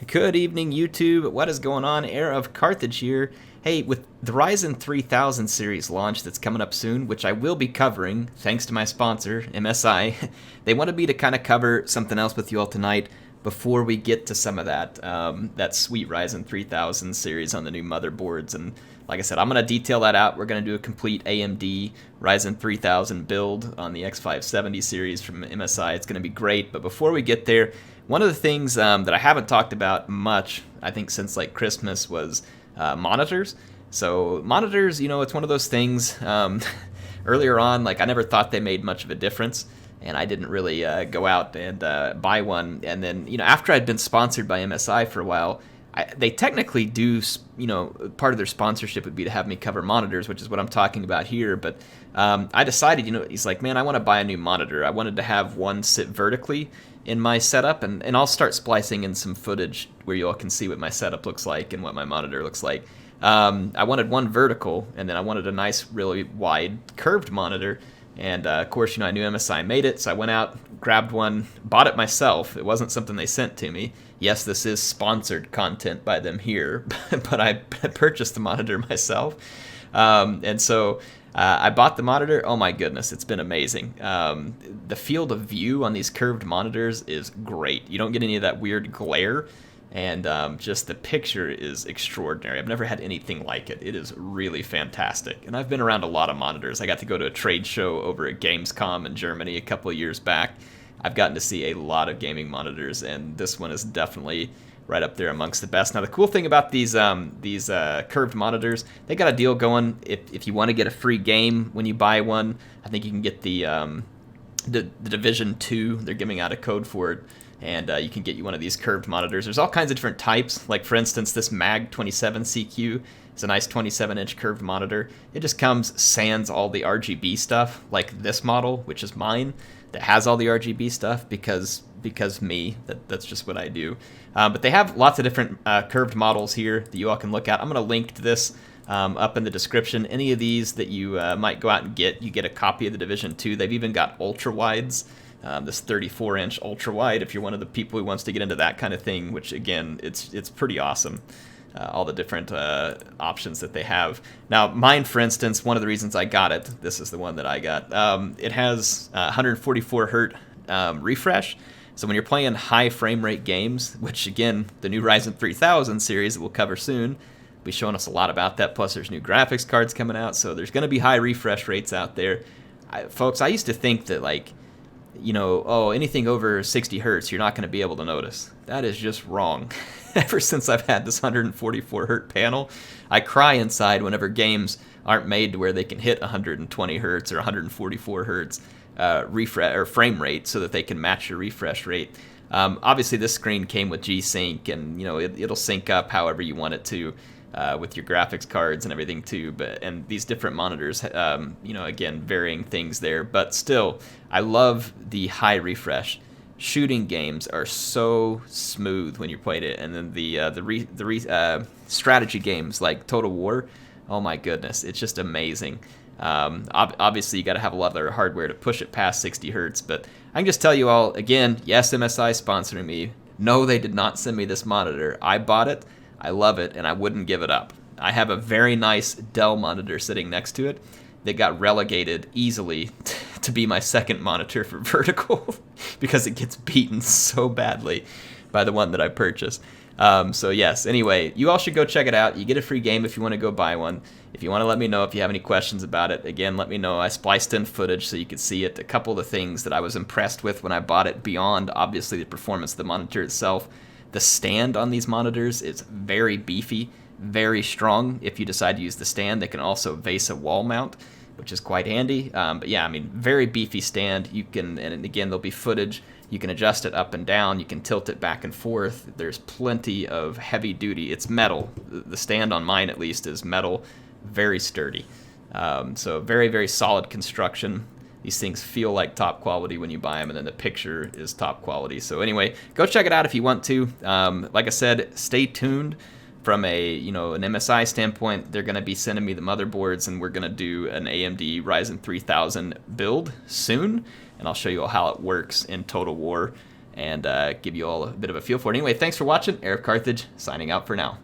Good evening, YouTube. What is going on? HeirofCarthage here. Hey, with the Ryzen 3000 series launch that's coming up soon, which I will be covering thanks to my sponsor, MSI, they wanted me to kind of cover something else with you all tonight before we get to some of that sweet Ryzen 3000 series on the new motherboards. And like I said, I'm going to detail that out. We're going to do a complete AMD Ryzen 3000 build on the X570 series from MSI. It's going to be great. But before we get there, one of the things that I haven't talked about much, I think since like Christmas, was monitors. So monitors, it's one of those things. Earlier on, like I never thought they made much of a difference, and I didn't really go out and buy one. And then, after I'd been sponsored by MSI for a while, they technically do, part of their sponsorship would be to have me cover monitors, which is what I'm talking about here. But I decided, he's like, man, I want to buy a new monitor. I wanted to have one sit vertically in my setup, and I'll start splicing in some footage where you all can see what my setup looks like and what my monitor looks like. I wanted one vertical, and then I wanted a nice, really wide curved monitor. And of course, I knew MSI made it, so I went out, grabbed one, bought it myself. It wasn't something they sent to me. Yes, this is sponsored content by them here, but I purchased the monitor myself. And so I bought the monitor. Oh my goodness, it's been amazing. The field of view on these curved monitors is great. You don't get any of that weird glare, and just the picture is extraordinary. I've never had anything like it. It is really fantastic. And I've been around a lot of monitors. I got to go to a trade show over at Gamescom in Germany a couple of years back. I've gotten to see a lot of gaming monitors, and this one is definitely right up there amongst the best. Now, the cool thing about these curved monitors, they got a deal going. If you want to get a free game when you buy one, I think you can get the Division 2. They're giving out a code for it, and you can get you one of these curved monitors. There's all kinds of different types. Like, for instance, this MAG 27 CQ is a nice 27-inch curved monitor. It just comes sans all the RGB stuff, like this model, which is mine, that has all the RGB stuff because me, that's just what I do. But they have lots of different curved models here that you all can look at. I'm going to link to this up in the description. Any of these that you might go out and get, you get a copy of the Division 2. They've even got ultrawides, this 34-inch ultrawide, if you're one of the people who wants to get into that kind of thing, which, again, it's pretty awesome. All the different options that they have. Now, mine, for instance, one of the reasons I got it, this is the one that I got, it has 144 hertz refresh. So when you're playing high frame rate games, which, again, the new Ryzen 3000 series that we'll cover soon, will be showing us a lot about that. Plus, there's new graphics cards coming out, so there's going to be high refresh rates out there. Folks, I used to think that, like, anything over 60 hertz, you're not going to be able to notice. That is just wrong. Ever since I've had this 144 hertz panel, I cry inside whenever games aren't made to where they can hit 120 hertz or 144 hertz refresh or frame rate so that they can match your refresh rate. Obviously, this screen came with GSync, and it'll sync up however you want it to with your graphics cards and everything too. And these different monitors, again, varying things there. But still, I love the high refresh. Shooting games are so smooth when you played it, and then the strategy games like Total War, oh my goodness, it's just amazing. Obviously, you got to have a lot of their hardware to push it past 60 hertz, but I can just tell you all again, yes, MSI sponsoring me. No, they did not send me this monitor. I bought it, I love it, and I wouldn't give it up. I have a very nice Dell monitor sitting next to it that got relegated easily to be my second monitor for vertical because it gets beaten so badly by the one that I purchased. So yes, anyway, you all should go check it out. You get a free game if you want to go buy one. If you want to let me know if you have any questions about it, again, let me know. I spliced in footage so you could see it. A couple of the things that I was impressed with when I bought it, beyond obviously the performance of the monitor itself, the stand on these monitors is very beefy, very strong. If you decide to use the stand, they can also vase a wall mount, which is quite handy. But yeah, I mean, very beefy stand. You can, and again, there'll be footage. You can adjust it up and down. You can tilt it back and forth. There's plenty of heavy duty. It's metal. The stand on mine, at least, is metal, very sturdy. So very, very solid construction. These things feel like top quality when you buy them, and then the picture is top quality. So anyway, go check it out if you want to. Like I said, stay tuned. From an MSI standpoint, they're going to be sending me the motherboards, and we're going to do an AMD Ryzen 3000 build soon, and I'll show you all how it works in Total War. and give you all a bit of a feel for it. Anyway, thanks for watching. HeirofCarthage signing out for now.